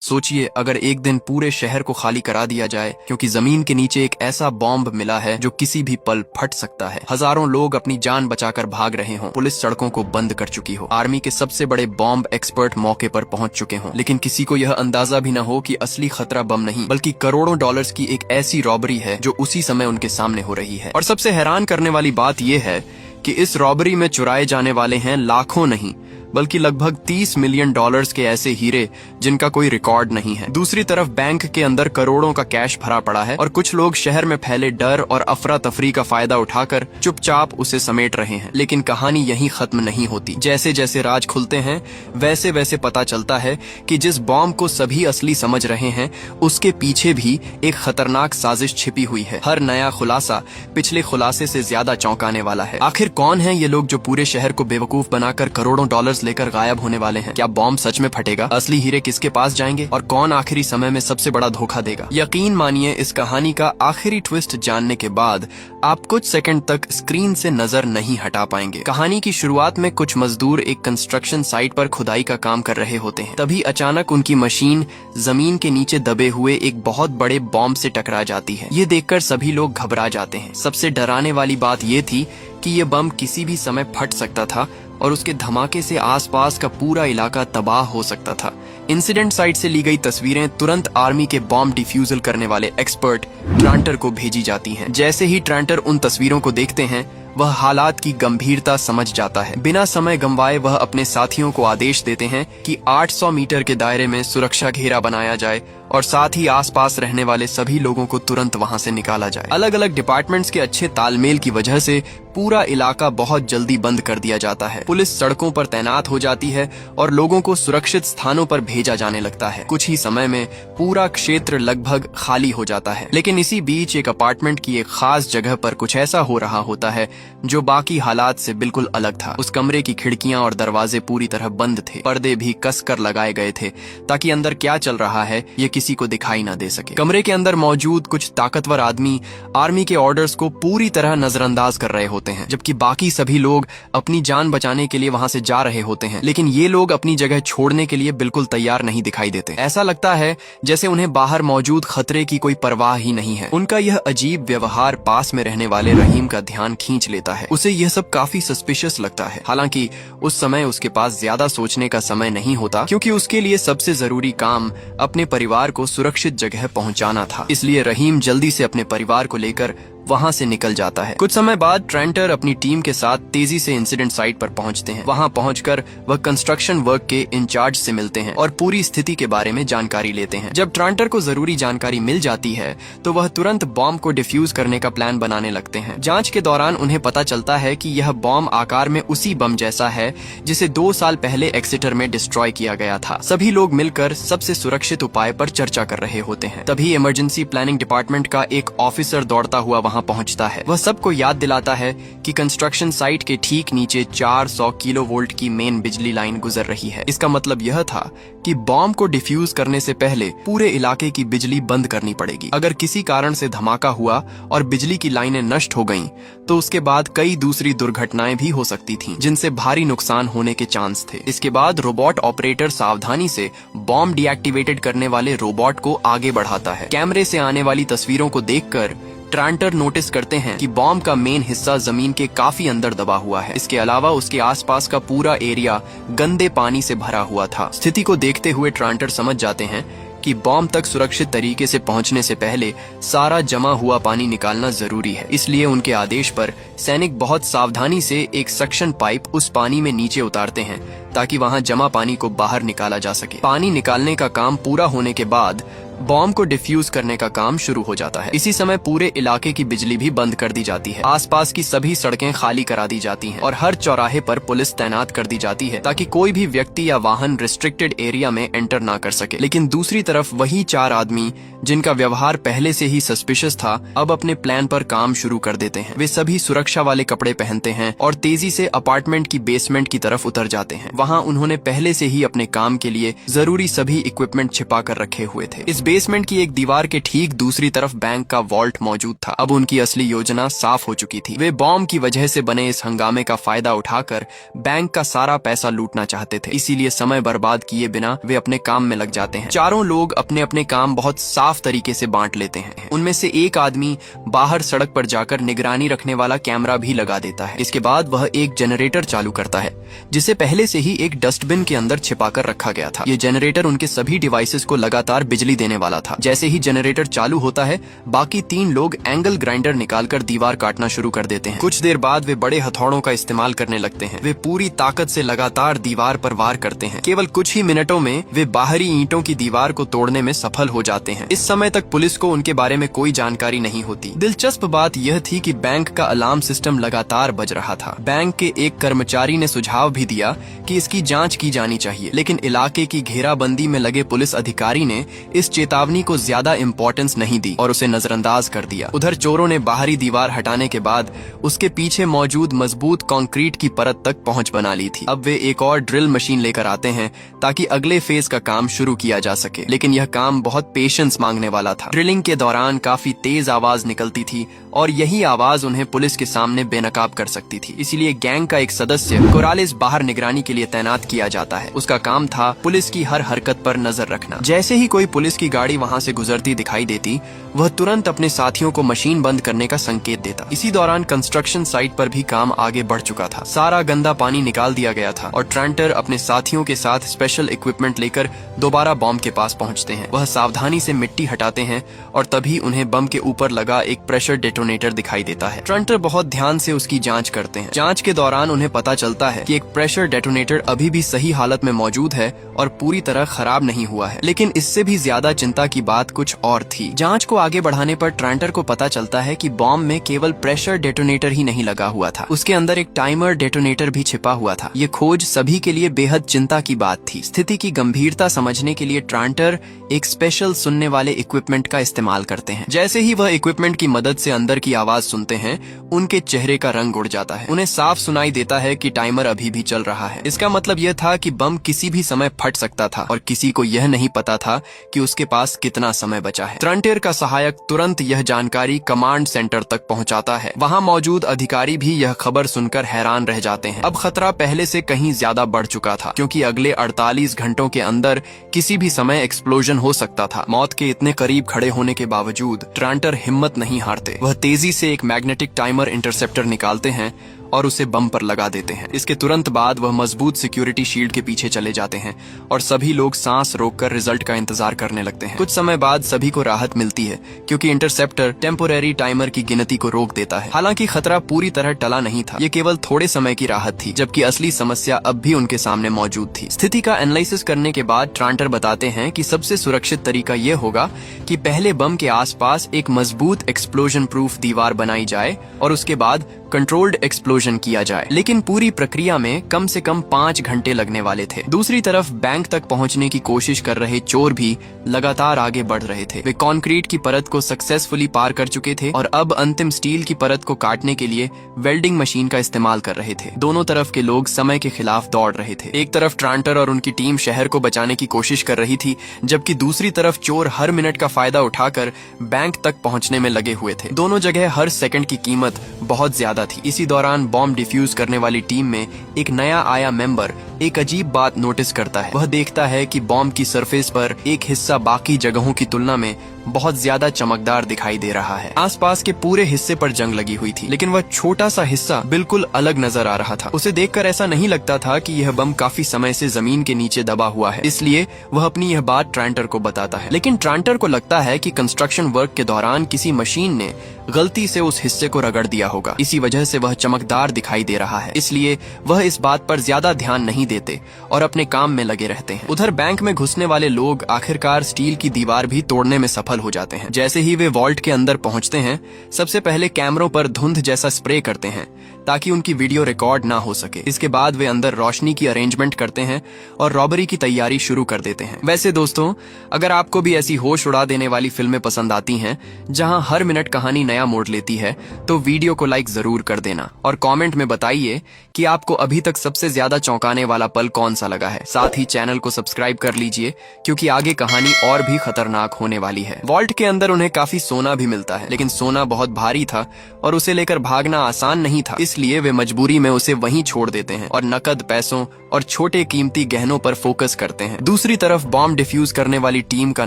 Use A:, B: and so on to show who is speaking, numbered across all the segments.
A: सोचिए अगर एक दिन पूरे शहर को खाली करा दिया जाए क्योंकि जमीन के नीचे एक ऐसा बॉम्ब मिला है जो किसी भी पल फट सकता है। हजारों लोग अपनी जान बचाकर भाग रहे हों, पुलिस सड़कों को बंद कर चुकी हो, आर्मी के सबसे बड़े बॉम्ब एक्सपर्ट मौके पर पहुंच चुके हों, लेकिन किसी को यह अंदाजा भी न हो कि असली खतरा बम नहीं बल्कि करोड़ों डॉलर्स की एक ऐसी रॉबरी है जो उसी समय उनके सामने हो रही है। और सबसे हैरान करने वाली बात यह है कि इस रॉबरी में चुराए जाने वाले हैं लाखों नहीं बल्कि लगभग 30 मिलियन डॉलर्स के ऐसे हीरे जिनका कोई रिकॉर्ड नहीं है। दूसरी तरफ बैंक के अंदर करोड़ों का कैश भरा पड़ा है और कुछ लोग शहर में फैले डर और अफरा तफरी का फायदा उठाकर चुपचाप उसे समेट रहे हैं। लेकिन कहानी यहीं खत्म नहीं होती। जैसे जैसे राज खुलते हैं वैसे वैसे पता चलता है कि जिस बॉम्ब को सभी असली समझ रहे हैं उसके पीछे भी एक खतरनाक साजिश छिपी हुई है। हर नया खुलासा पिछले खुलासे से ज्यादा चौंकाने वाला है। आखिर कौन है ये लोग जो पूरे शहर को बेवकूफ बनाकर करोड़ों डॉलर्स लेकर गायब होने वाले हैं? क्या बॉम्ब सच में फटेगा? असली हीरे किसके पास जाएंगे और कौन आखिरी समय में सबसे बड़ा धोखा देगा? यकीन मानिए इस कहानी का आखिरी ट्विस्ट जानने के बाद आप कुछ सेकंड तक स्क्रीन से नजर नहीं हटा पाएंगे। कहानी की शुरुआत में कुछ मजदूर एक कंस्ट्रक्शन साइट पर खुदाई का काम कर रहे होते हैं। तभी अचानक उनकी मशीन जमीन के नीचे दबे हुए एक बहुत बड़े बॉम्ब से टकरा जाती है। ये देखकर सभी लोग घबरा जाते हैं। सबसे डराने वाली बात ये थी कि ये बम किसी भी समय फट सकता था और उसके धमाके से आसपास का पूरा इलाका तबाह हो सकता था। इंसिडेंट साइट से ली गई तस्वीरें तुरंत आर्मी के बॉम्ब डिफ्यूजल करने वाले एक्सपर्ट ट्रांटर को भेजी जाती हैं। जैसे ही ट्रांटर उन तस्वीरों को देखते हैं वह हालात की गंभीरता समझ जाता है। बिना समय गंवाए वह अपने साथियों को आदेश देते हैं कि 800 मीटर के दायरे में सुरक्षा घेरा बनाया जाए और साथ ही आसपास रहने वाले सभी लोगों को तुरंत वहां से निकाला जाए। अलग अलग डिपार्टमेंट्स के अच्छे तालमेल की वजह से पूरा इलाका बहुत जल्दी बंद कर दिया जाता है। पुलिस सड़कों पर तैनात हो जाती है और लोगों को सुरक्षित स्थानों पर भेजा जाने लगता है। कुछ ही समय में पूरा क्षेत्र लगभग खाली हो जाता है। लेकिन इसी बीच एक अपार्टमेंट की एक खास जगह पर कुछ ऐसा हो रहा होता है जो बाकी हालात से बिल्कुल अलग था। उस कमरे की खिड़कियां और दरवाजे पूरी तरह बंद थे। पर्दे भी कसकर लगाए गए थे ताकि अंदर क्या चल रहा है ये किसी को दिखाई ना दे सके। कमरे के अंदर मौजूद कुछ ताकतवर आदमी आर्मी के ऑर्डर्स को पूरी तरह नजरअंदाज कर रहे होते हैं, जबकि बाकी सभी लोग अपनी जान बचाने के लिए वहां से जा रहे होते हैं। लेकिन ये लोग अपनी जगह छोड़ने के लिए बिल्कुल तैयार नहीं दिखाई देते। ऐसा लगता है जैसे उन्हें बाहर मौजूद खतरे की कोई परवाह ही नहीं है। उनका यह अजीब व्यवहार पास में रहने वाले रहीम का ध्यान खींच लेता है। उसे यह सब काफी सस्पिशियस लगता है। हालांकि उस समय उसके पास ज्यादा सोचने का समय नहीं होता क्योंकि उसके लिए सबसे जरूरी काम अपने परिवार को सुरक्षित जगह पहुंचाना था। इसलिए रहीम जल्दी से अपने परिवार को लेकर वहां से निकल जाता है। कुछ समय बाद ट्रेंटर अपनी टीम के साथ तेजी से इंसिडेंट साइट पर पहुंचते हैं। वहां पहुंचकर वह कंस्ट्रक्शन वर्क के इंचार्ज से मिलते हैं और पूरी स्थिति के बारे में जानकारी लेते हैं। जब ट्रेंटर को जरूरी जानकारी मिल जाती है तो वह तुरंत बॉम्ब को डिफ्यूज करने का प्लान बनाने लगते हैं। जांच के दौरान उन्हें पता चलता है कि यह बॉम्ब आकार में उसी बम जैसा है जिसे 2 साल पहले एक्सिटर में डिस्ट्रॉय किया गया था। सभी लोग मिलकर सबसे सुरक्षित उपाय पर चर्चा कर रहे होते हैं। तभी इमरजेंसी प्लानिंग डिपार्टमेंट का एक ऑफिसर दौड़ता हुआ वहां पहुंचता है। वह सबको याद दिलाता है कि कंस्ट्रक्शन साइट के ठीक नीचे 400 किलोवोल्ट की मेन बिजली लाइन गुजर रही है। इसका मतलब यह था कि बॉम्ब को डिफ्यूज करने से पहले पूरे इलाके की बिजली बंद करनी पड़ेगी। अगर किसी कारण से धमाका हुआ और बिजली की लाइनें नष्ट हो गईं, तो उसके बाद कई दूसरी दुर्घटनाएं भी हो सकती थीं, जिनसे भारी नुकसान होने के चांस थे। इसके बाद रोबोट ऑपरेटर सावधानी से बॉम्ब डीएक्टिवेटेड करने वाले रोबोट को आगे बढ़ाता है। कैमरे से आने वाली तस्वीरों को देखकर ट्रांटर नोटिस करते हैं कि बॉम्ब का मेन हिस्सा जमीन के काफी अंदर दबा हुआ है। इसके अलावा उसके आसपास का पूरा एरिया गंदे पानी से भरा हुआ था। स्थिति को देखते हुए ट्रांटर समझ जाते हैं कि बॉम्ब तक सुरक्षित तरीके से पहुंचने से पहले सारा जमा हुआ पानी निकालना जरूरी है। इसलिए उनके आदेश पर सैनिक बहुत सावधानी से एक सक्शन पाइप उस पानी में नीचे उतारते हैं ताकि वहां जमा पानी को बाहर निकाला जा सके। पानी निकालने का काम पूरा होने के बाद बॉम्ब को डिफ्यूज करने का काम शुरू हो जाता है। इसी समय पूरे इलाके की बिजली भी बंद कर दी जाती है। आसपास की सभी सड़कें खाली करा दी जाती हैं और हर चौराहे पर पुलिस तैनात कर दी जाती है ताकि कोई भी व्यक्ति या वाहन रिस्ट्रिक्टेड एरिया में एंटर ना कर सके। लेकिन दूसरी तरफ वही 4 आदमी जिनका व्यवहार पहले से ही सस्पिशियस था अब अपने प्लान पर काम शुरू कर देते हैं। वे सभी सुरक्षा वाले कपड़े पहनते हैं और तेजी से अपार्टमेंट की बेसमेंट की तरफ उतर जाते हैं। वहाँ उन्होंने पहले से ही अपने काम के लिए जरूरी सभी इक्विपमेंट छिपा कर रखे हुए थे। इस बेसमेंट की एक दीवार के ठीक दूसरी तरफ बैंक का वॉल्ट मौजूद था। अब उनकी असली योजना साफ हो चुकी थी। वे बॉम्ब की वजह से बने इस हंगामे का फायदा उठाकर बैंक का सारा पैसा लूटना चाहते थे। इसीलिए समय बर्बाद किए बिना वे अपने काम में लग जाते हैं। चारों लोग अपने अपने काम बहुत साफ तरीके से बांट लेते हैं। उनमें से एक आदमी बाहर सड़क पर जाकर निगरानी रखने वाला कैमरा भी लगा देता है। इसके बाद वह एक जनरेटर चालू करता है जिसे पहले से ही एक डस्टबिन के अंदर छिपाकर रखा गया था। ये जनरेटर उनके सभी डिवाइसेस को लगातार बिजली देने वाला था। जैसे ही जनरेटर चालू होता है, बाकी 3 लोग एंगल ग्राइंडर निकालकर दीवार काटना शुरू कर देते हैं। कुछ देर बाद वे बड़े हथौड़ों का इस्तेमाल करने लगते हैं। वे पूरी ताकत से लगातार दीवार पर वार करते हैं। केवल कुछ ही मिनटों में वे बाहरी ईंटों की दीवार को तोड़ने में सफल हो जाते हैं। इस समय तक पुलिस को उनके बारे में कोई जानकारी नहीं होती। दिलचस्प बात यह थी कि बैंक का अलार्म सिस्टम लगातार बज रहा था। बैंक के एक कर्मचारी ने सुझाव भी दिया कि इसकी जांच की जानी चाहिए, लेकिन इलाके की घेराबंदी में लगे पुलिस अधिकारी ने इस चेतावनी को ज्यादा इम्पोर्टेंस नहीं दी और उसे नजरअंदाज कर दिया। उधर चोरों ने बाहरी दीवार हटाने के बाद उसके पीछे मौजूद मजबूत कंक्रीट की परत तक पहुंच बना ली थी। अब वे एक और ड्रिल मशीन लेकर आते हैं ताकि अगले फेज का काम शुरू किया जा सके, लेकिन यह काम बहुत पेशेंस मांगने वाला था। ड्रिलिंग के दौरान काफी तेज आवाज निकलती थी और यही आवाज उन्हें पुलिस के सामने बेनकाब कर सकती थी। इसलिए गैंग का एक सदस्य कोरालिस बाहर निगरानी के लिए तैनात किया जाता है। उसका काम था पुलिस की हर हरकत पर नजर रखना। जैसे ही कोई पुलिस की गाड़ी वहां से गुजरती दिखाई देती, वह तुरंत अपने साथियों को मशीन बंद करने का संकेत देता। इसी दौरान कंस्ट्रक्शन साइट पर भी काम आगे बढ़ चुका था। सारा गंदा पानी निकाल दिया गया था और ट्रांटर अपने साथियों के साथ स्पेशल इक्विपमेंट लेकर दोबारा बॉम्ब के पास पहुंचते हैं। वह सावधानी से मिट्टी हटाते हैं और तभी उन्हें बम के ऊपर लगा एक प्रेशर डेटोनेटर दिखाई देता है। ट्रांटर बहुत ध्यान से उसकी जांच करते हैं। जांच के दौरान उन्हें पता चलता है कि एक प्रेशर डेटोनेटर अभी भी सही हालत में मौजूद है और पूरी तरह खराब नहीं हुआ है। लेकिन इससे भी ज्यादा चिंता की बात कुछ और थी। जांच को आगे बढ़ाने पर ट्रांटर को पता चलता है कि बॉम्ब में केवल प्रेशर डेटोनेटर ही नहीं लगा हुआ था, उसके अंदर एक टाइमर डेटोनेटर भी छिपा हुआ था। ये खोज सभी के लिए बेहद चिंता की बात थी। स्थिति की गंभीरता समझने के लिए ट्रांटर एक स्पेशल सुनने वाले इक्विपमेंट का इस्तेमाल करते हैं। जैसे ही वह इक्विपमेंट की मदद से अंदर की आवाज सुनते हैं, उनके चेहरे का रंग उड़ जाता है। उन्हें साफ सुनाई देता है कि टाइमर अभी भी चल रहा है। इसका मतलब यह था कि बम किसी भी समय फट सकता था और किसी को यह नहीं पता था कि उसके पास कितना समय बचा है। ट्रांटर का सहायक तुरंत यह जानकारी कमांड सेंटर तक पहुंचाता है। वहां मौजूद अधिकारी भी यह खबर सुनकर हैरान रह जाते हैं। अब खतरा पहले से कहीं ज्यादा बढ़ चुका था, क्योंकि अगले 48 घंटों के अंदर किसी भी समय एक्सप्लोजन हो सकता था। मौत के इतने करीब खड़े होने के बावजूद ट्रांटर हिम्मत नहीं हारते। वह तेजी से एक मैग्नेटिक टाइमर इंटरसेप्टर निकालते हैं और उसे बम पर लगा देते हैं। इसके तुरंत बाद वह मजबूत सिक्योरिटी शील्ड के पीछे चले जाते हैं और सभी लोग सांस रोककर रिजल्ट का इंतजार करने लगते हैं। कुछ समय बाद सभी को राहत मिलती है, क्योंकि इंटरसेप्टर टेम्पोरेरी टाइमर की गिनती को रोक देता है। हालांकि खतरा पूरी तरह टला नहीं था, ये केवल थोड़े समय की राहत थी, जबकि असली समस्या अब भी उनके सामने मौजूद थी। स्थिति का एनालिसिस करने के बाद ट्रांटर बताते हैं कि सबसे सुरक्षित तरीका ये होगा कि पहले बम के आसपास एक मजबूत एक्सप्लोजन प्रूफ दीवार बनाई जाए और उसके बाद कंट्रोल्ड एक्सप्लोजन किया जाए। लेकिन पूरी प्रक्रिया में कम से कम 5 घंटे लगने वाले थे। दूसरी तरफ बैंक तक पहुंचने की कोशिश कर रहे चोर भी लगातार आगे बढ़ रहे थे। वे कंक्रीट की परत को सक्सेसफुली पार कर चुके थे और अब अंतिम स्टील की परत को काटने के लिए वेल्डिंग मशीन का इस्तेमाल कर रहे थे। दोनों तरफ के लोग समय के खिलाफ दौड़ रहे थे। एक तरफ ट्रांटर और उनकी टीम शहर को बचाने की कोशिश कर रही थी, जबकि दूसरी तरफ चोर हर मिनट का फायदा उठाकर बैंक तक पहुंचने में लगे हुए थे। दोनों जगह हर सेकंड की कीमत बहुत ज्यादा थी। इसी दौरान बॉम्ब डिफ्यूज करने वाली टीम में एक नया आया मेंबर एक अजीब बात नोटिस करता है। वह देखता है कि बॉम्ब की सरफेस पर एक हिस्सा बाकी जगहों की तुलना में बहुत ज्यादा चमकदार दिखाई दे रहा है। आसपास के पूरे हिस्से पर जंग लगी हुई थी, लेकिन वह छोटा सा हिस्सा बिल्कुल अलग नजर आ रहा था। उसे देखकर ऐसा नहीं लगता था कि यह बम काफी समय से जमीन के नीचे दबा हुआ है, इसलिए वह अपनी यह बात ट्रांटर को बताता है। लेकिन ट्रांटर को लगता है कि कंस्ट्रक्शन वर्क के दौरान किसी मशीन ने गलती से उस हिस्से को रगड़ दिया होगा, इसी वजह से वह चमकदार दिखाई दे रहा है। इसलिए वह इस बात पर ज्यादा ध्यान नहीं देते और अपने काम में लगे रहते हैं। उधर बैंक में घुसने वाले लोग आखिरकार स्टील की दीवार भी तोड़ने में सफल हो जाते हैं। जैसे ही वे वॉल्ट के अंदर पहुंचते हैं, सबसे पहले कैमरों पर धुंध जैसा स्प्रे करते हैं ताकि उनकी वीडियो रिकॉर्ड ना हो सके। इसके बाद वे अंदर रोशनी की अरेंजमेंट करते हैं और रॉबरी की तैयारी शुरू कर देते हैं। वैसे दोस्तों, अगर आपको भी ऐसी होश उड़ा देने वाली फिल्में पसंद आती हैं जहां हर मिनट कहानी नया मोड़ लेती है, तो वीडियो को लाइक जरूर कर देना और कमेंट में बताइए कि आपको अभी तक सबसे ज्यादा चौंकाने वाला पल कौन सा लगा है। साथ ही चैनल को सब्सक्राइब कर लीजिए क्योंकि आगे कहानी और भी खतरनाक होने वाली है। वॉल्ट के अंदर उन्हें काफी सोना भी मिलता है, लेकिन सोना बहुत भारी था और उसे लेकर भागना आसान नहीं था, इसलिए वे मजबूरी में उसे वहीं छोड़ देते हैं और नकद पैसों और छोटे कीमती गहनों पर फोकस करते हैं। दूसरी तरफ बॉम्ब डिफ्यूज करने वाली टीम का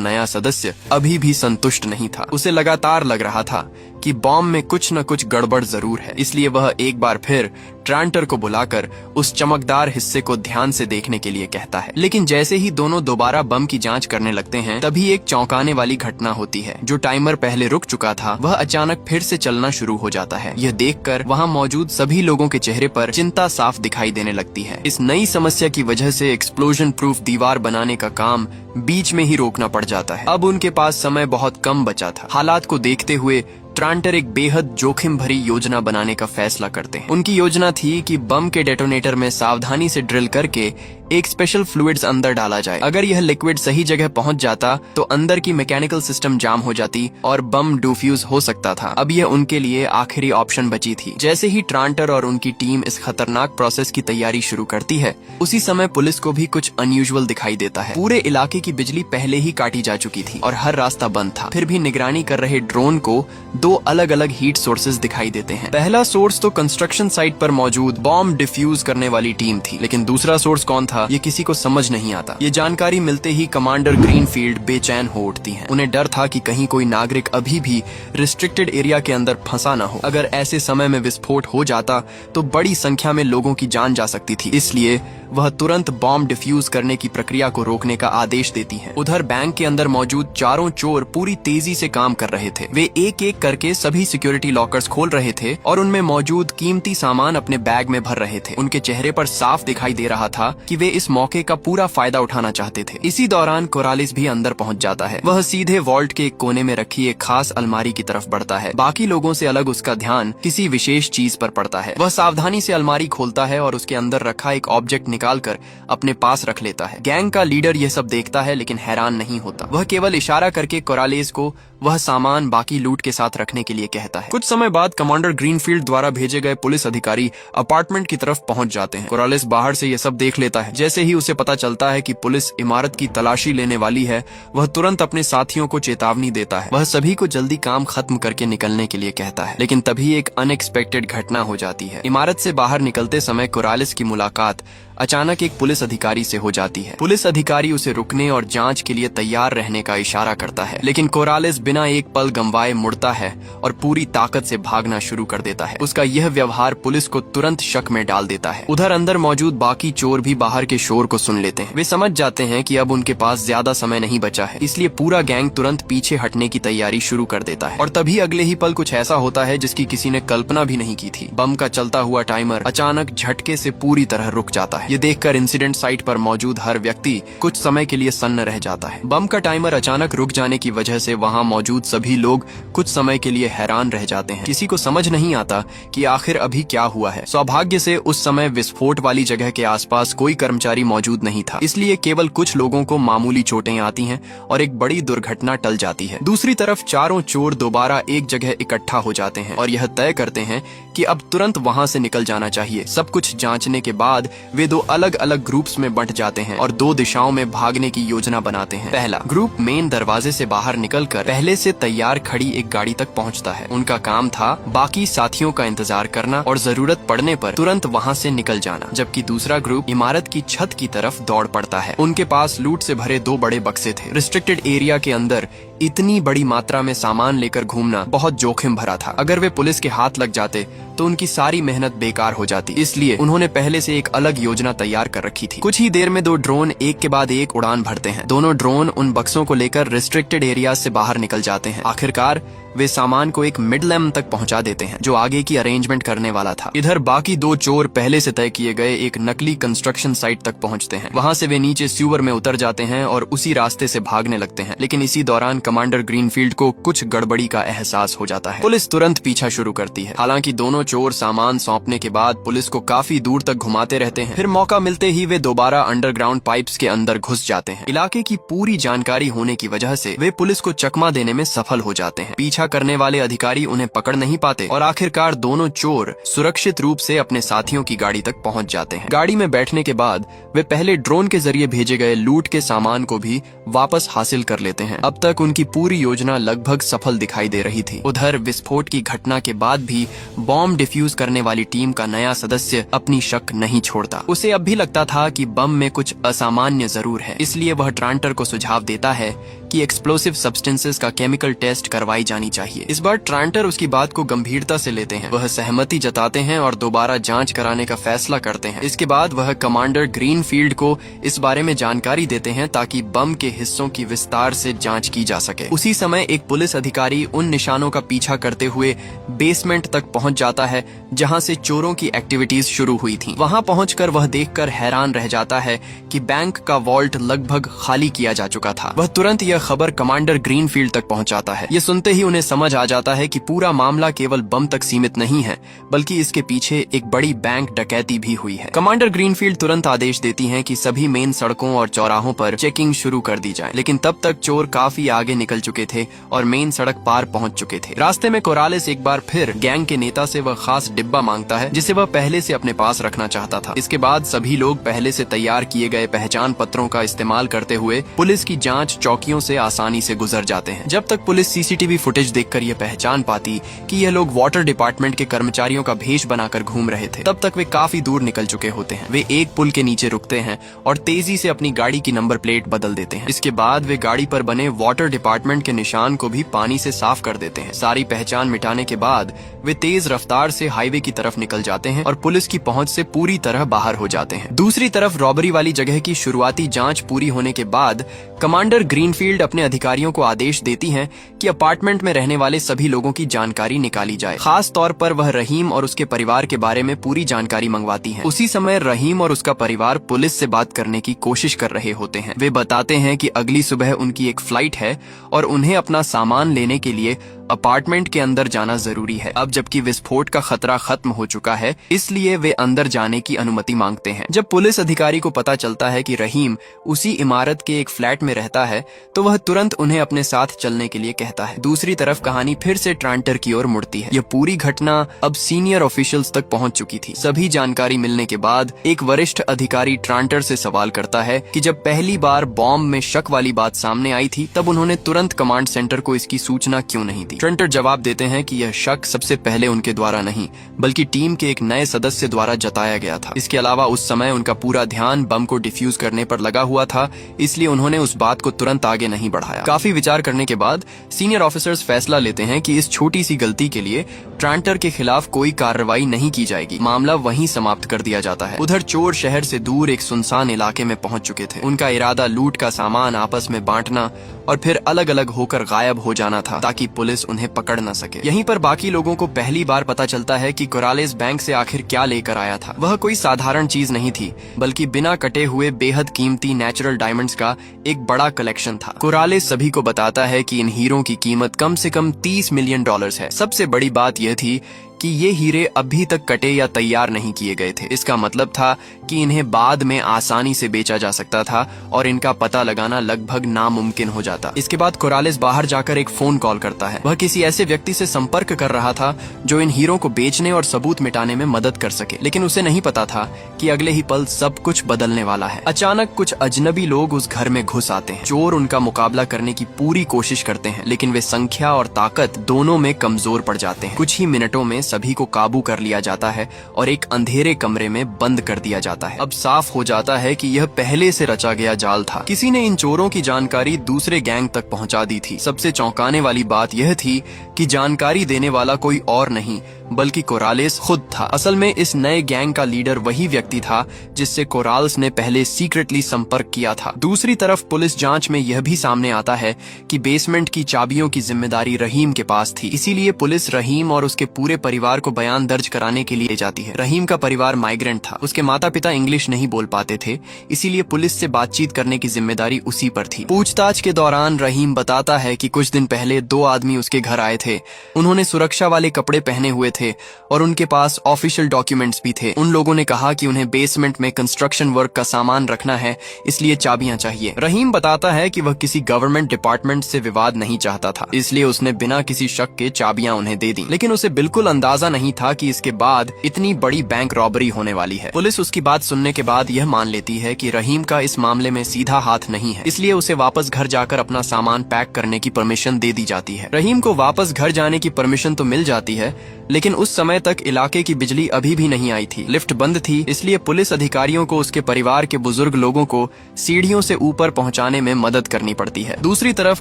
A: नया सदस्य अभी भी संतुष्ट नहीं था। उसे लगातार लग रहा था कि बॉम्ब में कुछ न कुछ गड़बड़ जरूर है, इसलिए वह एक बार फिर ट्रांटर को बुलाकर उस चमकदार हिस्से को ध्यान से देखने के लिए कहता है। लेकिन जैसे ही दोनों दोबारा बम की जांच करने लगते हैं, तभी एक चौंकाने वाली घटना होती है। जो टाइमर पहले रुक चुका था वह अचानक फिर से चलना शुरू हो जाता है। यह देखकर वहां मौजूद सभी लोगों के चेहरे पर चिंता साफ दिखाई देने लगती है। इस नई समस्या की वजह से एक्सप्लोजन प्रूफ दीवार बनाने का काम बीच में ही रोकना पड़ जाता है। अब उनके पास समय बहुत कम बचा था। हालात को देखते हुए ट्रांटर एक बेहद जोखिम भरी योजना बनाने का फैसला करते हैं। उनकी योजना थी कि बम के डेटोनेटर में सावधानी से ड्रिल करके एक स्पेशल फ्लूइड्स अंदर डाला जाए। अगर यह लिक्विड सही जगह पहुंच जाता तो अंदर की मैकेनिकल सिस्टम जाम हो जाती और बम डिफ्यूज हो सकता था। अब यह उनके लिए आखिरी ऑप्शन बची थी। जैसे ही ट्रांटर और उनकी टीम इस खतरनाक प्रोसेस की तैयारी शुरू करती है, उसी समय पुलिस को भी कुछ अनयूजुअल दिखाई देता है। पूरे इलाके की बिजली पहले ही काटी जा चुकी थी और हर रास्ता बंद था। फिर भी निगरानी कर रहे ड्रोन को दो अलग अलग हीट सोर्सेज दिखाई देते हैं। पहला सोर्स तो कंस्ट्रक्शन साइट पर मौजूद बॉम्ब डिफ्यूज करने वाली टीम थी, लेकिन दूसरा सोर्स कौन था ये किसी को समझ नहीं आता। ये जानकारी मिलते ही कमांडर ग्रीनफील्ड बेचैन हो उठती हैं। उन्हें डर था कि कहीं कोई नागरिक अभी भी रिस्ट्रिक्टेड एरिया के अंदर फंसा न हो। अगर ऐसे समय में विस्फोट हो जाता तो बड़ी संख्या में लोगों की जान जा सकती थी, इसलिए वह तुरंत बॉम्ब डिफ्यूज करने की प्रक्रिया को रोकने का आदेश देती है। उधर बैंक के अंदर मौजूद चारों चोर पूरी तेजी से काम कर रहे थे। वे एक एक करके सभी सिक्योरिटी लॉकर्स खोल रहे थे और उनमें मौजूद कीमती सामान अपने बैग में भर रहे थे। उनके चेहरे पर साफ दिखाई दे रहा था कि वे इस मौके का पूरा फायदा उठाना चाहते थे। इसी दौरान कोरालिस भी अंदर पहुंच जाता है। वह सीधे वॉल्ट के एक कोने में रखी एक खास अलमारी की तरफ बढ़ता है। बाकी लोगों से अलग उसका ध्यान किसी विशेष चीज पर पड़ता है। वह सावधानी से अलमारी खोलता है और उसके अंदर रखा एक ऑब्जेक्ट निकालकर अपने पास रख लेता है। गैंग का लीडर यह सब देखता है लेकिन हैरान नहीं होता। वह केवल इशारा करके कोरालिस को वह सामान बाकी लूट के साथ रखने के लिए कहता है। कुछ समय बाद कमांडर ग्रीनफील्ड द्वारा भेजे गए पुलिस अधिकारी अपार्टमेंट की तरफ पहुंच जाते हैं। कोरालिस बाहर से यह सब देख लेता है। जैसे ही उसे पता चलता है कि पुलिस इमारत की तलाशी लेने वाली है, वह तुरंत अपने साथियों को चेतावनी देता है। वह सभी को जल्दी काम खत्म करके निकलने के लिए कहता है, लेकिन तभी एक अनएक्सपेक्टेड घटना हो जाती है। इमारत से बाहर निकलते समय कोरालिस की मुलाकात अचानक एक पुलिस अधिकारी से हो जाती है। पुलिस अधिकारी उसे रुकने और जांच के लिए तैयार रहने का इशारा करता है, लेकिन कोरालिस बिना एक पल गंवाए मुड़ता है और पूरी ताकत से भागना शुरू कर देता है। उसका यह व्यवहार पुलिस को तुरंत शक में डाल देता है। उधर अंदर मौजूद बाकी चोर भी बाहर के शोर को सुन लेते हैं। वे समझ जाते हैं कि अब उनके पास ज्यादा समय नहीं बचा है, इसलिए पूरा गैंग तुरंत पीछे हटने की तैयारी शुरू कर देता है। और तभी अगले ही पल कुछ ऐसा होता है जिसकी किसी ने कल्पना भी नहीं की थी। बम का चलता हुआ टाइमर अचानक झटके से पूरी तरह रुक जाता है। ये देखकर इंसिडेंट साइट पर मौजूद हर व्यक्ति कुछ समय के लिए सन्न रह जाता है। बम का टाइमर अचानक रुक जाने की वजह से वहां मौजूद सभी लोग कुछ समय के लिए हैरान रह जाते हैं। किसी को समझ नहीं आता कि आखिर अभी क्या हुआ है। सौभाग्य से उस समय विस्फोट वाली जगह के आसपास कोई कर्मचारी मौजूद नहीं था, इसलिए केवल कुछ लोगों को मामूली चोटें आती हैं और एक बड़ी दुर्घटना टल जाती है। दूसरी तरफ चारों चोर दोबारा एक जगह इकट्ठा हो जाते हैं और यह तय करते हैं कि अब तुरंत वहां से निकल जाना चाहिए। सब कुछ जांचने के बाद वे दो अलग अलग ग्रुप्स में बंट जाते हैं और दो दिशाओं में भागने की योजना बनाते हैं। पहला ग्रुप मेन दरवाजे से बाहर निकलकर पहले से तैयार खड़ी एक गाड़ी तक पहुंचता है। उनका काम था बाकी साथियों का इंतजार करना और जरूरत पड़ने पर तुरंत वहां से निकल जाना, जबकि दूसरा ग्रुप इमारत की छत की तरफ दौड़ पड़ता है। उनके पास लूट से भरे दो बड़े बक्से थे। रिस्ट्रिक्टेड एरिया के अंदर इतनी बड़ी मात्रा में सामान लेकर घूमना बहुत जोखिम भरा था। अगर वे पुलिस के हाथ लग जाते तो उनकी सारी मेहनत बेकार हो जाती, इसलिए उन्होंने पहले से एक अलग योजना तैयार कर रखी थी। कुछ ही देर में दो ड्रोन एक के बाद एक उड़ान भरते हैं। दोनों ड्रोन उन बक्सों को लेकर रिस्ट्रिक्टेड एरिया से बाहर निकल जाते हैं। आखिरकार वे सामान को एक मिड लैम्प तक पहुंचा देते हैं जो आगे की अरेंजमेंट करने वाला था। इधर बाकी दो चोर पहले से तय किए गए एक नकली कंस्ट्रक्शन साइट तक पहुंचते हैं। वहां से वे नीचे सीवर में उतर जाते हैं और उसी रास्ते से भागने लगते हैं, लेकिन इसी दौरान कमांडर ग्रीनफील्ड को कुछ गड़बड़ी का एहसास हो जाता है। पुलिस तुरंत पीछा शुरू करती है। हालांकि दोनों चोर सामान सौंपने के बाद पुलिस को काफी दूर तक घुमाते रहते हैं। फिर मौका मिलते ही वे दोबारा अंडरग्राउंड पाइप्स के अंदर घुस जाते हैं। इलाके की पूरी जानकारी होने की वजह से वे पुलिस को चकमा देने में सफल हो जाते हैं। पीछा करने वाले अधिकारी उन्हें पकड़ नहीं पाते और आखिरकार दोनों चोर सुरक्षित रूप से अपने साथियों की गाड़ी तक पहुंच जाते हैं। गाड़ी में बैठने के बाद वे पहले ड्रोन के जरिए भेजे गए लूट के सामान को भी वापस हासिल कर लेते हैं। अब तक उनकी पूरी योजना लगभग सफल दिखाई दे रही थी। उधर विस्फोट की घटना के बाद भी बॉम्ब डिफ्यूज करने वाली टीम का नया सदस्य अपनी शक नहीं छोड़ता। उसे अब भी लगता था कि बम में कुछ असामान्य जरूर है, इसलिए वह ट्रांटर को सुझाव देता है कि एक्सप्लोसिव सब्सटेंसेस का केमिकल टेस्ट करवाई जानी चाहिए। इस बार ट्रांटर उसकी बात को गंभीरता से लेते हैं। वह सहमति जताते हैं और दोबारा जांच कराने का फैसला करते हैं। इसके बाद वह कमांडर ग्रीनफील्ड को इस बारे में जानकारी देते हैं ताकि बम के हिस्सों की विस्तार से जांच की जा सके। उसी समय एक पुलिस अधिकारी उन निशानों का पीछा करते हुए बेसमेंट तक पहुंच जाता है जहां से चोरों की एक्टिविटीज शुरू हुई थी। वहां पहुंचकर वह देखकर हैरान रह जाता है कि बैंक का वॉल्ट लगभग खाली किया जा चुका था। वह तुरंत यह खबर कमांडर ग्रीनफील्ड तक पहुंचाता है। ये सुनते ही उन्हें समझ आ जाता है कि पूरा मामला केवल बम तक सीमित नहीं है, बल्कि इसके पीछे एक बड़ी बैंक डकैती भी हुई है। कमांडर ग्रीनफील्ड तुरंत आदेश देती हैं कि सभी मेन सड़कों और चौराहों पर चेकिंग शुरू कर दी जाए, लेकिन तब तक चोर काफी आगे निकल चुके थे और मेन सड़क पार पहुंच चुके थे। रास्ते में कोरालेस एक बार फिर गैंग के नेता से वह खास डिब्बा मांगता है जिसे वह पहले से अपने पास रखना चाहता था। इसके बाद सभी लोग पहले से तैयार किए गए पहचान पत्रों का इस्तेमाल करते हुए पुलिस की जांच चौकियों से आसानी से गुजर जाते हैं। जब तक पुलिस सीसीटीवी फुटेज देखकर यह पहचान पाती कि यह लोग वाटर डिपार्टमेंट के कर्मचारियों का भेष बनाकर घूम रहे थे, तब तक वे काफी दूर निकल चुके होते हैं। वे एक पुल के नीचे रुकते हैं और तेजी से अपनी गाड़ी की नंबर प्लेट बदल देते हैं। इसके बाद वे गाड़ी पर बने वाटर डिपार्टमेंट के निशान को भी पानी से साफ कर देते हैं। सारी पहचान मिटाने के बाद वे तेज रफ्तार से हाईवे की तरफ निकल जाते हैं और पुलिस की पहुंच से पूरी तरह बाहर हो जाते हैं। दूसरी तरफ रॉबरी वाली जगह की शुरुआती जांच पूरी होने के बाद कमांडर ग्रीनफील्ड अपने अधिकारियों को आदेश देती हैं कि अपार्टमेंट में रहने वाले सभी लोगों की जानकारी निकाली जाए। खास तौर पर वह रहीम और उसके परिवार के बारे में पूरी जानकारी मंगवाती हैं। उसी समय रहीम और उसका परिवार पुलिस से बात करने की कोशिश कर रहे होते हैं। वे बताते हैं कि अगली सुबह उनकी एक फ्लाइट है और उन्हें अपना सामान लेने के लिए अपार्टमेंट के अंदर जाना जरूरी है। अब जबकि विस्फोट का खतरा खत्म हो चुका है, इसलिए वे अंदर जाने की अनुमति मांगते हैं। जब पुलिस अधिकारी को पता चलता है कि रहीम उसी इमारत के एक फ्लैट में रहता है, तो वह तुरंत उन्हें अपने साथ चलने के लिए कहता है। दूसरी तरफ कहानी फिर से ट्रांटर की ओर मुड़ती है। यह पूरी घटना अब सीनियर ऑफिशियल्स तक पहुंच चुकी थी। सभी जानकारी मिलने के बाद एक वरिष्ठ अधिकारी ट्रांटर से सवाल करता है कि जब पहली बार बॉम्ब में शक वाली बात सामने आई थी, तब उन्होंने तुरंत कमांड सेंटर को इसकी सूचना क्यों नहीं दी। ट्रांटर जवाब देते हैं कि यह शक सबसे पहले उनके द्वारा नहीं, बल्कि टीम के एक नए सदस्य द्वारा जताया गया था। इसके अलावा उस समय उनका पूरा ध्यान बम को डिफ्यूज करने पर लगा हुआ था, इसलिए उन्होंने उस बात को तुरंत आगे नहीं बढ़ाया। काफी विचार करने के बाद सीनियर ऑफिसर्स फैसला लेते हैं कि इस छोटी सी गलती के लिए ट्रांटर के खिलाफ कोई कार्रवाई नहीं की जाएगी। मामला वहीं समाप्त कर दिया जाता है। उधर चोर शहर से दूर एक सुनसान इलाके में पहुंच चुके थे। उनका इरादा लूट का सामान आपस में बांटना और फिर अलग अलग होकर गायब हो जाना था, ताकि पुलिस उन्हें पकड़ न सके। यहीं पर बाकी लोगों को पहली बार पता चलता है कि कोरालेस बैंक से आखिर क्या लेकर आया था। वह कोई साधारण चीज नहीं थी, बल्कि बिना कटे हुए बेहद कीमती नेचुरल डायमंड्स का एक बड़ा कलेक्शन था। कोरालेस सभी को बताता है कि इन हीरों की कीमत कम से कम $30 मिलियन है। सबसे बड़ी बात यह थी कि ये हीरे अभी तक कटे या तैयार नहीं किए गए थे। इसका मतलब था कि इन्हें बाद में आसानी से बेचा जा सकता था और इनका पता लगाना लगभग नामुमकिन हो जाता। इसके बाद कोरालेस बाहर जाकर एक फोन कॉल करता है। वह किसी ऐसे व्यक्ति से संपर्क कर रहा था जो इन हीरों को बेचने और सबूत मिटाने में मदद कर सके, लेकिन उसे नहीं पता था कि अगले ही पल सब कुछ बदलने वाला है। अचानक कुछ अजनबी लोग उस घर में घुस आते हैं। चोर उनका मुकाबला करने की पूरी कोशिश करते हैं, लेकिन वे संख्या और ताकत दोनों में कमजोर पड़ जाते हैं। कुछ ही मिनटों में सभी को काबू कर लिया जाता है और एक अंधेरे कमरे में बंद कर दिया जाता है। अब साफ हो जाता है कि यह पहले से रचा गया जाल था। किसी ने इन चोरों की जानकारी दूसरे गैंग तक पहुंचा दी थी। सबसे चौंकाने वाली बात यह थी कि जानकारी देने वाला कोई और नहीं बल्कि कोरालेस खुद था। असल में इस नए गैंग का लीडर वही व्यक्ति था जिससे कोराल्स ने पहले सीक्रेटली संपर्क किया था। दूसरी तरफ पुलिस जांच में यह भी सामने आता है कि बेसमेंट की चाबियों की जिम्मेदारी रहीम के पास थी। इसीलिए पुलिस रहीम और उसके पूरे परिवार को बयान दर्ज कराने के लिए जाती है। रहीम का परिवार माइग्रेंट था। उसके माता पिता इंग्लिश नहीं बोल पाते थे, इसीलिए पुलिस से बातचीत करने की जिम्मेदारी उसी पर थी। पूछताछ के दौरान रहीम बताता है कि कुछ दिन पहले 2 आदमी उसके घर आए थे। उन्होंने सुरक्षा वाले कपड़े पहने हुए थे थे और उनके पास ऑफिशियल डॉक्यूमेंट्स भी थे। उन लोगों ने कहा कि उन्हें बेसमेंट में कंस्ट्रक्शन वर्क का सामान रखना है, इसलिए चाबियां चाहिए। रहीम बताता है कि वह किसी गवर्नमेंट डिपार्टमेंट से विवाद नहीं चाहता था, इसलिए उसने बिना किसी शक के चाबियां उन्हें दे दी। लेकिन उसे बिल्कुल अंदाजा नहीं था कि इसके बाद इतनी बड़ी बैंक रॉबरी होने वाली है। पुलिस उसकी बात सुनने के बाद यह मान लेती है कि रहीम का इस मामले में सीधा हाथ नहीं है, इसलिए उसे वापस घर जाकर अपना सामान पैक करने की परमिशन दे दी जाती है। रहीम को वापस घर जाने की परमिशन तो मिल जाती है, लेकिन उस समय तक इलाके की बिजली अभी भी नहीं आई थी, लिफ्ट बंद थी, इसलिए पुलिस अधिकारियों को उसके परिवार के बुजुर्ग लोगों को सीढ़ियों से ऊपर पहुंचाने में मदद करनी पड़ती है। दूसरी तरफ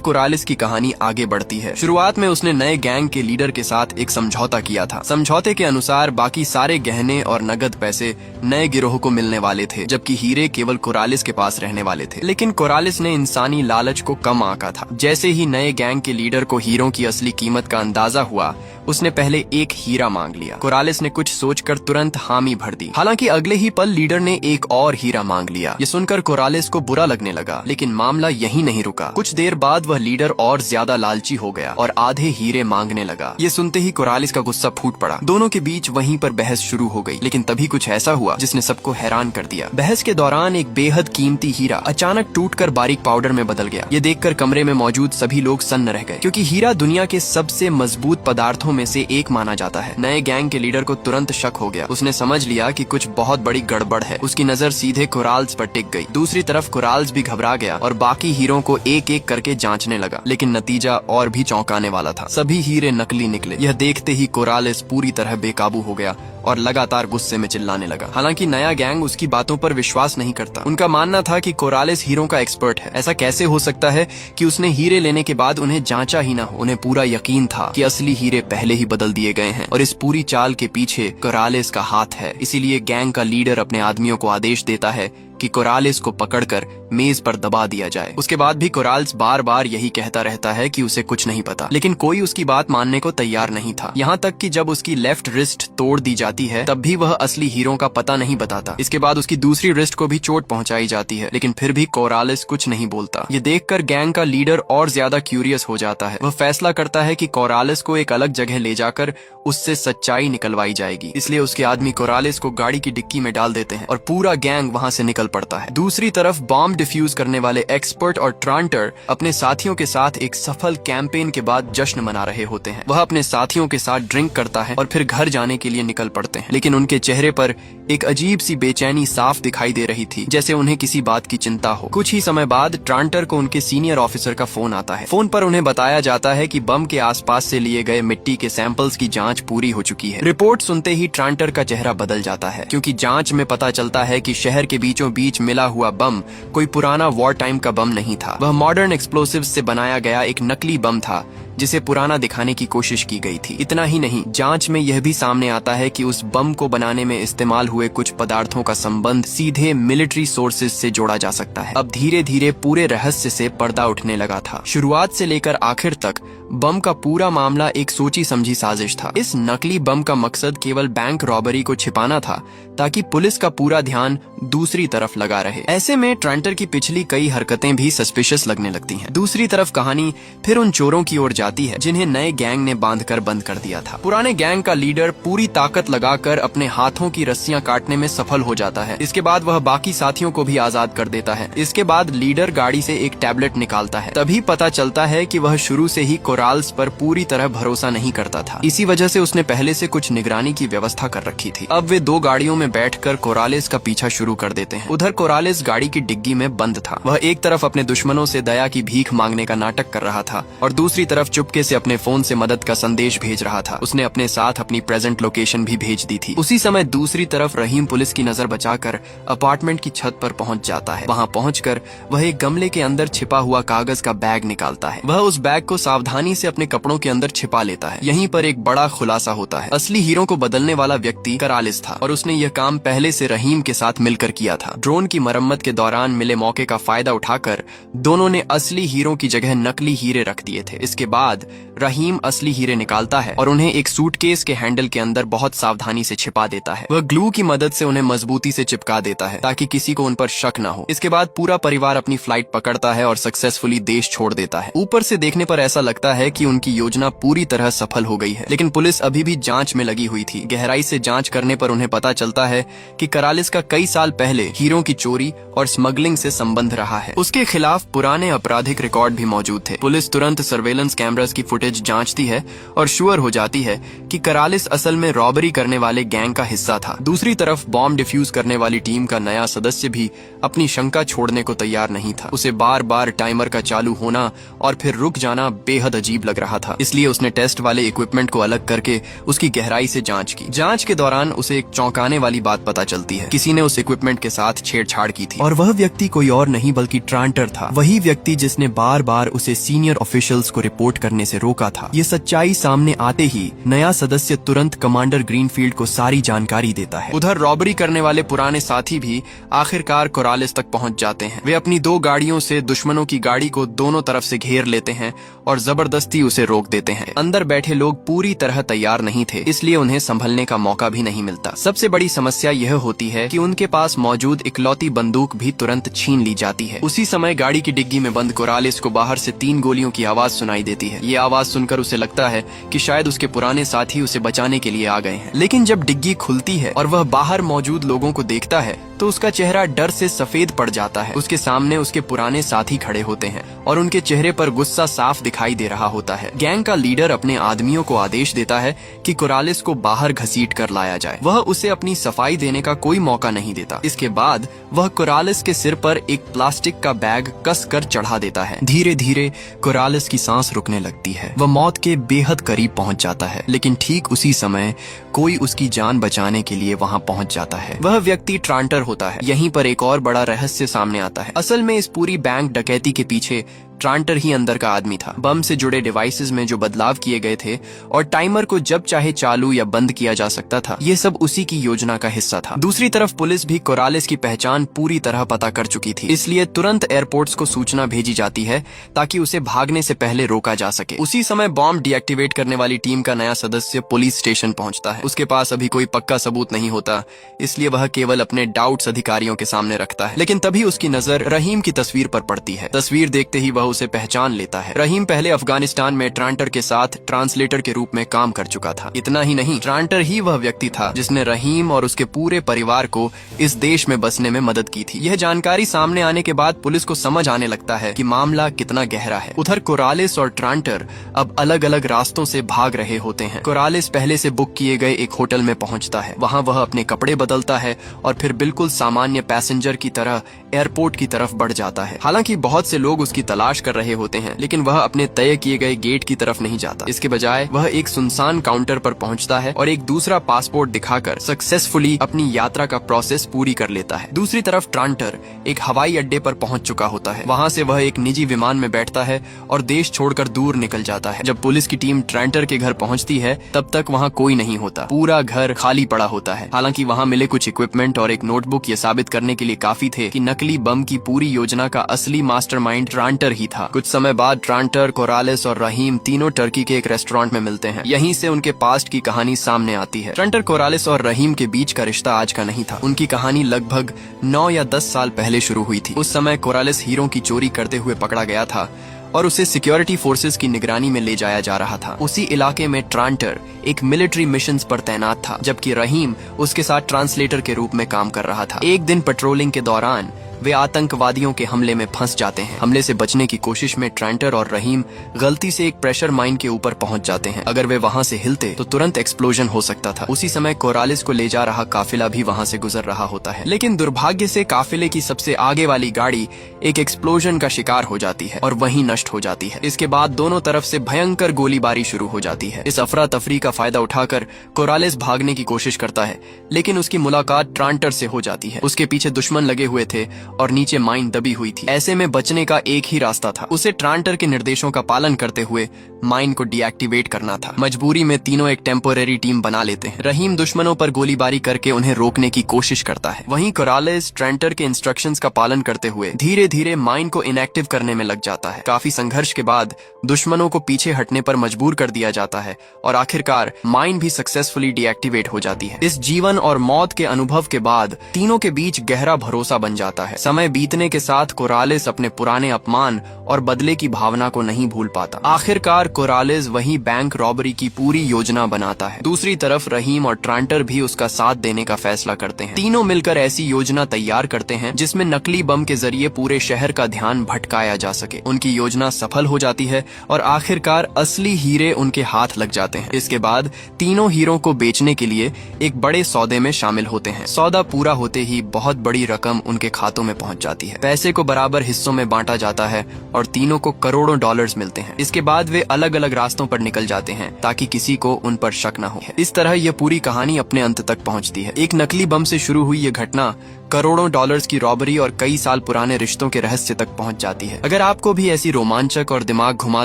A: कोरालिस की कहानी आगे बढ़ती है। शुरुआत में उसने नए गैंग के लीडर के साथ एक समझौता किया था। समझौते के अनुसार बाकी सारे गहने और नगद पैसे नए गिरोह को मिलने वाले थे, जबकि हीरे केवल कोरालिस के पास रहने वाले थे। लेकिन कोरालिस ने इंसानी लालच को कम आंका था। जैसे ही नए गैंग के लीडर को हीरों की असली कीमत का अंदाजा हुआ, उसने पहले एक हीरा मांग लिया। कोरालिस ने कुछ सोचकर तुरंत हामी भर दी। हालांकि अगले ही पल लीडर ने एक और हीरा मांग लिया। ये सुनकर कोरालिस को बुरा लगने लगा, लेकिन मामला यहीं नहीं रुका। कुछ देर बाद वह लीडर और ज्यादा लालची हो गया और आधे हीरे मांगने लगा। ये सुनते ही कोरालिस का गुस्सा फूट पड़ा। दोनों के बीच वहीं पर बहस शुरू हो गई। लेकिन तभी कुछ ऐसा हुआ जिसने सबको हैरान कर दिया। बहस के दौरान एक बेहद कीमती हीरा अचानक टूटकर बारीक पाउडर में बदल गया। ये देखकर कमरे में मौजूद सभी लोग सन्न रह गए, क्योंकि हीरा दुनिया के सबसे मजबूत पदार्थों में से एक माना जाता है। नए गैंग के लीडर को तुरंत शक हो गया। उसने समझ लिया कि कुछ बहुत बड़ी गड़बड़ है। उसकी नजर सीधे कोराल्स पर टिक गई। दूसरी तरफ कोराल्स भी घबरा गया और बाकी हीरों को एक एक करके जांचने लगा, लेकिन नतीजा और भी चौंकाने वाला था। सभी हीरे नकली निकले। यह देखते ही कोरालिस पूरी तरह बेकाबू हो गया और लगातार गुस्से में चिल्लाने लगा। हालांकि नया गैंग उसकी बातों पर विश्वास नहीं करता। उनका मानना था कि कोरालिस हीरों का एक्सपर्ट है। ऐसा कैसे हो सकता है कि उसने हीरे लेने के बाद उन्हें जांचा ही ना हो। उन्हें पूरा यकीन था कि असली हीरे पहले ही बदल दिए गए हैं और इस पूरी चाल के पीछे कोरालिस का हाथ है। इसीलिए गैंग का लीडर अपने आदमियों को आदेश देता है कि कोरालिस को पकड़कर मेज पर दबा दिया जाए। उसके बाद भी कोरालिस बार बार यही कहता रहता है कि उसे कुछ नहीं पता, लेकिन कोई उसकी बात मानने को तैयार नहीं था। यहाँ तक कि जब उसकी लेफ्ट रिस्ट तोड़ दी जाती है, तब भी वह असली हीरो का पता नहीं बताता। इसके बाद उसकी दूसरी रिस्ट को भी चोट पहुंचाई जाती है, लेकिन फिर भी कोरालिस कुछ नहीं बोलता। ये देखकर गैंग का लीडर और ज्यादा क्यूरियस हो जाता है। वह फैसला करता है कि कोरालिस को एक अलग जगह ले जाकर उससे सच्चाई निकलवाई जाएगी। इसलिए उसके आदमी कोरालिस को गाड़ी की डिक्की में डाल देते हैं और पूरा गैंग वहाँ से निकल पड़ता है। दूसरी तरफ बॉम्ब डिफ्यूज करने वाले एक्सपर्ट और ट्रांटर अपने साथियों के साथ एक सफल कैंपेन के बाद जश्न मना रहे होते हैं। वह अपने साथियों के साथ ड्रिंक करता है और फिर घर जाने के लिए निकल पड़ते हैं, लेकिन उनके चेहरे पर एक अजीब सी बेचैनी साफ दिखाई दे रही थी, जैसे उन्हें किसी बात की चिंता हो। कुछ ही समय बाद ट्रांटर को उनके सीनियर ऑफिसर का फोन आता है। फोन पर उन्हें बताया जाता है कि बम के आसपास से लिए गए मिट्टी के सैंपल्स की जांच पूरी हो चुकी है। रिपोर्ट सुनते ही ट्रांटर का चेहरा बदल जाता है, क्योंकि जांच में पता चलता है कि शहर के बीचों बीच मिला हुआ बम कोई पुराना वॉर टाइम का बम नहीं था। वह मॉडर्न एक्सप्लोसिव्स से बनाया गया एक नकली बम था, जिसे पुराना दिखाने की कोशिश की गई थी। इतना ही नहीं, जांच में यह भी सामने आता है कि उस बम को बनाने में इस्तेमाल हुए कुछ पदार्थों का संबंध सीधे मिलिट्री सोर्सेज से जोड़ा जा सकता है। अब धीरे धीरे पूरे रहस्य से पर्दा उठने लगा था। शुरुआत से लेकर आखिर तक बम का पूरा मामला एक सोची समझी साजिश था। इस नकली बम का मकसद केवल बैंक रॉबरी को छिपाना था, ताकि पुलिस का पूरा ध्यान दूसरी तरफ लगा रहे। ऐसे में ट्रांटर की पिछली कई हरकतें भी सस्पिशियस लगने लगती हैं। दूसरी तरफ कहानी फिर उन चोरों की ओर जाती है जिन्हें नए गैंग ने बांधकर बंद कर दिया था। पुराने गैंग का लीडर पूरी ताकत लगाकर अपने हाथों की रस्सियां काटने में सफल हो जाता है। इसके बाद वह बाकी साथियों को भी आजाद कर देता है। इसके बाद लीडर गाड़ी से एक टैबलेट निकालता है। तभी पता चलता है कि वह शुरू से ही कोराल्स पर पूरी तरह भरोसा नहीं करता था। इसी वजह से उसने पहले से कुछ निगरानी की व्यवस्था कर रखी थी। अब वे दो गाड़ियों में बैठकर कोरालिस का पीछा शुरू कर देते हैं। उधर कोरालिस गाड़ी की डिग्गी में बंद था। वह एक तरफ अपने दुश्मनों से दया की भीख मांगने का नाटक कर रहा था और दूसरी तरफ चुपके से अपने फोन से मदद का संदेश भेज रहा था। उसने अपने साथ अपनी प्रेजेंट लोकेशन भी भेज दी थी। उसी समय दूसरी तरफ रहीम पुलिस की नजर बचाकर अपार्टमेंट की छत पर पहुंच जाता है। वहां पहुंचकर वह एक गमले के अंदर छिपा हुआ कागज का बैग निकालता है। वह उस बैग को सावधानी से अपने कपड़ों के अंदर छिपा लेता है। यहीं पर एक बड़ा खुलासा होता है। असली हीरो को बदलने वाला व्यक्ति कोरालिस था और उसने यह काम पहले से रहीम के साथ मिलकर किया था। ड्रोन की मरम्मत के दौरान मिले मौके का फायदा उठाकर दोनों ने असली हीरो की जगह नकली हीरे रख दिए थे। इसके बाद रहीम असली हीरे निकालता है और उन्हें एक सूटकेस के हैंडल के अंदर बहुत सावधानी से छिपा देता है। वह ग्लू की मदद से उन्हें मजबूती से चिपका देता है ताकि किसी को उन पर शक न हो। इसके बाद पूरा परिवार अपनी फ्लाइट पकड़ता है और सक्सेसफुली देश छोड़ देता है। ऊपर से देखने पर ऐसा लगता है कि उनकी योजना पूरी तरह सफल हो गई है, लेकिन पुलिस अभी भी जांच में लगी हुई थी। गहराई से जांच करने पर उन्हें पता चलता है कि करालिस का कई साल पहले हीरों की चोरी और स्मगलिंग से संबंध रहा है। उसके खिलाफ पुराने आपराधिक रिकॉर्ड भी मौजूद थे। पुलिस तुरंत सर्वेलेंस कैमरास की फुटेज जांचती है और श्योर हो जाती है कि करालिस असल में रॉबरी करने वाले गैंग का हिस्सा था। दूसरी तरफ बॉम्ब डिफ्यूज करने वाली टीम का नया सदस्य भी अपनी शंका छोड़ने को तैयार नहीं था। उसे बार बार टाइमर का चालू होना और फिर रुक जाना बेहद अजीब लग रहा था, इसलिए उसने टेस्ट वाले इक्विपमेंट को अलग करके उसकी गहराई से जांच की। जांच के दौरान उसे एक चौंकाने वाली बात पता चलती है। किसी ने उस इक्विपमेंट के साथ छेड़छाड़ की थी और वह व्यक्ति कोई और नहीं बल्कि ट्रांटर था, वही व्यक्ति जिसने बार बार उसे सीनियर ऑफिशियल्स को रिपोर्ट करने से रोका था। ये सच्चाई सामने आते ही नया सदस्य तुरंत कमांडर ग्रीनफील्ड को सारी जानकारी देता है। उधर रॉबरी करने वाले पुराने साथी भी आखिरकार कोरालिस तक पहुंच जाते हैं। वे अपनी 2 गाड़ियों से दुश्मनों की गाड़ी को दोनों तरफ से घेर लेते हैं और जबरदस्ती उसे रोक देते हैं। अंदर बैठे लोग पूरी तरह तैयार नहीं थे, इसलिए उन्हें संभलने का मौका भी नहीं मिलता। सबसे बड़ी समस्या यह होती है कि उनके पास मौजूद इकलौती बंदूक भी तुरंत छीन ली जाती है। उसी समय गाड़ी की डिग्गी में बंद कोरालिस को बाहर से 3 गोलियों की आवाज सुनाई देती है। ये आवाज सुनकर उसे लगता है कि शायद उसके पुराने साथी उसे बचाने के लिए आ गए हैं। लेकिन जब डिग्गी खुलती है और वह बाहर मौजूद लोगों को देखता है तो उसका चेहरा डर से सफेद पड़ जाता है। उसके सामने उसके पुराने साथी खड़े होते हैं और उनके चेहरे पर गुस्सा साफ दिखाई दे रहा होता है। गैंग का लीडर अपने आदमियों को आदेश देता है कि कोरालिस को बाहर घसीट कर लाया जाए। वह उसे अपनी सफाई देने का कोई मौका नहीं देता। इसके बाद वह कोरालिस के सिर पर एक प्लास्टिक का बैग कस कर चढ़ा देता है। धीरे धीरे कोरालिस की सांस रुकने लगती है। वह मौत के बेहद करीब पहुंच जाता है, लेकिन ठीक उसी समय कोई उसकी जान बचाने के लिए वहां पहुंच जाता है। वह व्यक्ति ट्रांटर होता है। यहीं पर एक और बड़ा रहस्य सामने आता है। असल में इस पूरी बैंक डकैती के पीछे ट्रांटर ही अंदर का आदमी था। बम से जुड़े डिवाइसेस में जो बदलाव किए गए थे और टाइमर को जब चाहे चालू या बंद किया जा सकता था, ये सब उसी की योजना का हिस्सा था। दूसरी तरफ पुलिस भी कोरालिस की पहचान पूरी तरह पता कर चुकी थी, इसलिए तुरंत एयरपोर्ट्स को सूचना भेजी जाती है ताकि उसे भागने से पहले रोका जा सके। उसी समय बॉम्ब डीएक्टिवेट करने वाली टीम का नया सदस्य पुलिस स्टेशन पहुंचता है। उसके पास अभी कोई पक्का सबूत नहीं होता, इसलिए वह केवल अपने डाउट्स अधिकारियों के सामने रखता है। लेकिन तभी उसकी नजर रहीम की तस्वीर पर पड़ती है। तस्वीर देखते ही वह उसे पहचान लेता है। रहीम पहले अफगानिस्तान में ट्रांटर के साथ ट्रांसलेटर के रूप में काम कर चुका था। इतना ही नहीं, ट्रांटर ही वह व्यक्ति था जिसने रहीम और उसके पूरे परिवार को इस देश में बसने में मदद की थी। यह जानकारी सामने आने के बाद पुलिस को समझ आने लगता है कि मामला कितना गहरा है। उधर कोरालिस और ट्रांटर अब अलग अलग रास्तों से भाग रहे होते हैं। कोरालिस पहले से बुक किए गए एक होटल में पहुंचता है। वहां वह अपने कपड़े बदलता है और फिर बिल्कुल सामान्य पैसेंजर की तरह एयरपोर्ट की तरफ बढ़ जाता है। हालांकि बहुत से लोग उसकी तलाश कर रहे होते हैं, लेकिन वह अपने तय किए गए गेट की तरफ नहीं जाता। इसके बजाय वह एक सुनसान काउंटर पर पहुंचता है और एक दूसरा पासपोर्ट दिखाकर सक्सेसफुली अपनी यात्रा का प्रोसेस पूरी कर लेता है। दूसरी तरफ ट्रांटर एक हवाई अड्डे पर पहुंच चुका होता है। वहां से वह एक निजी विमान में बैठता है और देश छोड़कर दूर निकल जाता है। जब पुलिस की टीम ट्रांटर के घर पहुंचती है तब तक वहां कोई नहीं होता। पूरा घर खाली पड़ा होता है। हालांकि वहां मिले कुछ इक्विपमेंट और एक नोटबुक ये साबित करने के लिए काफी थे कि नकली बम की पूरी योजना का असली मास्टरमाइंड ट्रांटर ही था। कुछ समय बाद ट्रांटर, कोरालिस और रहीम तीनों टर्की के एक रेस्टोरेंट में मिलते हैं। यहीं से उनके पास्ट की कहानी सामने आती है। ट्रांटर, कोरालिस और रहीम के बीच का रिश्ता आज का नहीं था। उनकी कहानी लगभग 9 या 10 साल पहले शुरू हुई थी। उस समय कोरालिस हीरों की चोरी करते हुए पकड़ा गया था और उसे सिक्योरिटी फोर्सेस की निगरानी में ले जाया जा रहा था। उसी इलाके में ट्रांटर एक मिलिट्री मिशंस पर तैनात था, जबकि रहीम उसके साथ ट्रांसलेटर के रूप में काम कर रहा था। एक दिन पेट्रोलिंग के दौरान वे आतंकवादियों के हमले में फंस जाते हैं। हमले से बचने की कोशिश में ट्रांटर और रहीम गलती से एक प्रेशर माइन के ऊपर पहुंच जाते हैं। अगर वे वहां से हिलते तो तुरंत एक्सप्लोजन हो सकता था। उसी समय कोरालिस को ले जा रहा काफिला भी वहां से गुजर रहा होता है, लेकिन दुर्भाग्य से काफिले की सबसे आगे वाली गाड़ी एक एक्सप्लोजन का शिकार हो जाती है और वहीं नष्ट हो जाती है। इसके बाद दोनों तरफ से भयंकर गोलीबारी शुरू हो जाती है। इस अफरा तफरी का फायदा उठाकर कोरालिस भागने की कोशिश करता है, लेकिन उसकी मुलाकात ट्रांटर से हो जाती है। उसके पीछे दुश्मन लगे हुए थे और नीचे माइन दबी हुई थी। ऐसे में बचने का एक ही रास्ता था, उसे ट्रांटर के निर्देशों का पालन करते हुए माइन को डीएक्टिवेट करना था। मजबूरी में तीनों एक टेम्पोरेरी टीम बना लेते हैं। रहीम दुश्मनों पर गोलीबारी करके उन्हें रोकने की कोशिश करता है। वहीं कोरालेस ट्रांटर के इंस्ट्रक्शंस का पालन करते हुए धीरे धीरे माइन को इनएक्टिव करने में लग जाता है। काफी संघर्ष के बाद दुश्मनों को पीछे हटने पर मजबूर कर दिया जाता है और आखिरकार माइन भी सक्सेसफुली डीएक्टिवेट हो जाती है। इस जीवन और मौत के अनुभव के बाद तीनों के बीच गहरा भरोसा बन जाता है। समय बीतने के साथ कोरालेस अपने पुराने अपमान और बदले की भावना को नहीं भूल पाता। आखिरकार कोरालेस वही बैंक रॉबरी की पूरी योजना बनाता है। दूसरी तरफ रहीम और ट्रांटर भी उसका साथ देने का फैसला करते हैं। तीनों मिलकर ऐसी योजना तैयार करते हैं जिसमें नकली बम के जरिए पूरे शहर का ध्यान भटकाया जा सके। उनकी योजना सफल हो जाती है और आखिरकार असली हीरे उनके हाथ लग जाते हैं। इसके बाद तीनों हीरो को बेचने के लिए एक बड़े सौदे में शामिल होते हैं। सौदा पूरा होते ही बहुत बड़ी रकम उनके खातों में पहुंच जाती है। पैसे को बराबर हिस्सों में बांटा जाता है और तीनों को करोड़ों डॉलर्स मिलते हैं। इसके बाद वे अलग अलग रास्तों पर निकल जाते हैं ताकि किसी को उन पर शक न हो। इस तरह यह पूरी कहानी अपने अंत तक पहुंचती है। एक नकली बम से शुरू हुई ये घटना करोड़ों डॉलर्स की रॉबरी और कई साल पुराने रिश्तों के रहस्य तक पहुंच जाती है। अगर आपको भी ऐसी रोमांचक और दिमाग घुमा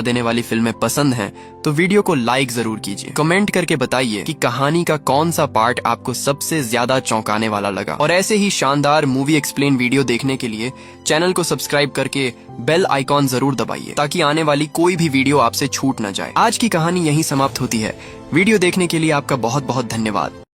A: देने वाली फिल्में पसंद हैं, तो वीडियो को लाइक जरूर कीजिए। कमेंट करके बताइए कि कहानी का कौन सा पार्ट आपको सबसे ज्यादा चौंकाने वाला लगा। और ऐसे ही शानदार मूवी एक्सप्लेन वीडियो देखने के लिए चैनल को सब्सक्राइब करके बेल आइकॉन जरूर दबाइए ताकि आने वाली कोई भी वीडियो आपसे छूट न जाए। आज की कहानी यहीं समाप्त होती है। वीडियो देखने के लिए आपका बहुत बहुत धन्यवाद।